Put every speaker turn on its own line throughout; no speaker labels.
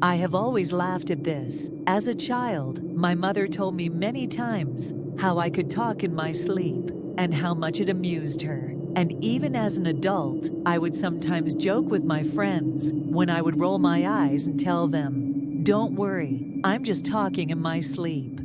I have always laughed at this. As a child, my mother told me many times how I could talk in my sleep and how much it amused her. And even as an adult, I would sometimes joke with my friends when I would roll my eyes and tell them, "Don't worry, I'm just talking in my sleep."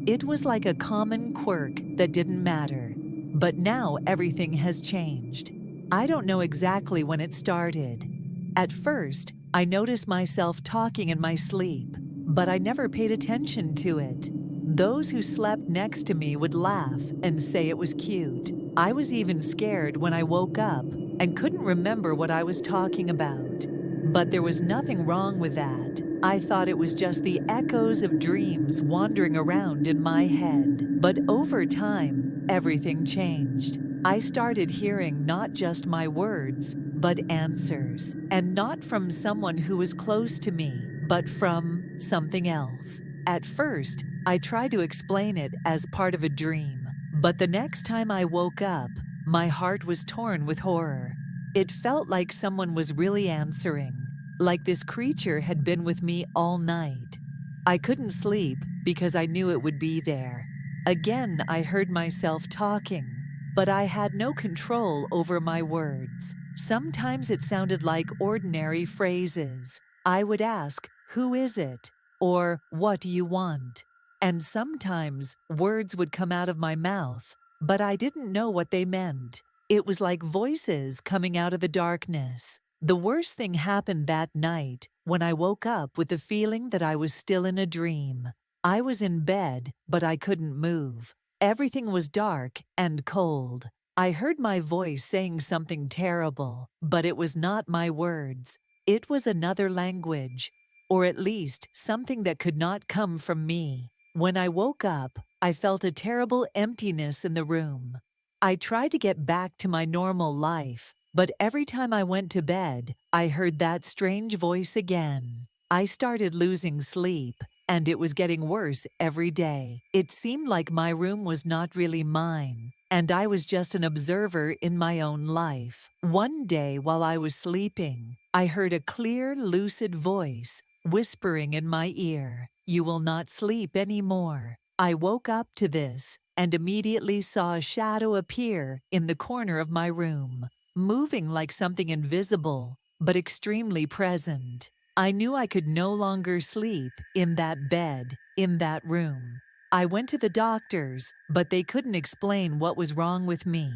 It was like a common quirk that didn't matter. But now everything has changed. I don't know exactly when it started. At first, I noticed myself talking in my sleep, but I never paid attention to it. Those who slept next to me would laugh and say it was cute. I was even scared when I woke up and couldn't remember what I was talking about. But there was nothing wrong with that. I thought it was just the echoes of dreams wandering around in my head. But over time, everything changed. I started hearing not just my words, but answers. And not from someone who was close to me, but from something else. At first, I tried to explain it as part of a dream. But the next time I woke up, my heart was torn with horror. It felt like someone was really answering, like this creature had been with me all night. I couldn't sleep because I knew it would be there. Again, I heard myself talking, but I had no control over my words. Sometimes it sounded like ordinary phrases. I would ask, "Who is it?" or "What do you want?" And sometimes words would come out of my mouth, but I didn't know what they meant. It was like voices coming out of the darkness. The worst thing happened that night when I woke up with the feeling that I was still in a dream. I was in bed, but I couldn't move. Everything was dark and cold. I heard my voice saying something terrible, but it was not my words. It was another language, or at least something that could not come from me. When I woke up, I felt a terrible emptiness in the room. I tried to get back to my normal life, but every time I went to bed, I heard that strange voice again. I started losing sleep, and it was getting worse every day. It seemed like my room was not really mine, and I was just an observer in my own life. One day while I was sleeping, I heard a clear, lucid voice whispering in my ear, "You will not sleep anymore." I woke up to this and immediately saw a shadow appear in the corner of my room, moving like something invisible, but extremely present. I knew I could no longer sleep in that bed, in that room. I went to the doctors, but they couldn't explain what was wrong with me.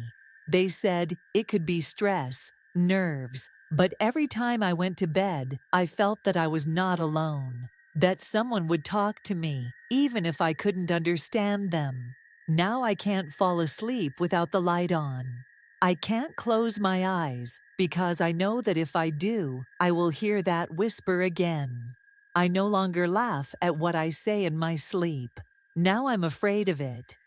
They said it could be stress, nerves, but every time I went to bed, I felt that I was not alone, that someone would talk to me, even if I couldn't understand them. Now I can't fall asleep without the light on. I can't close my eyes because I know that if I do, I will hear that whisper again. I no longer laugh at what I say in my sleep. Now I'm afraid of it.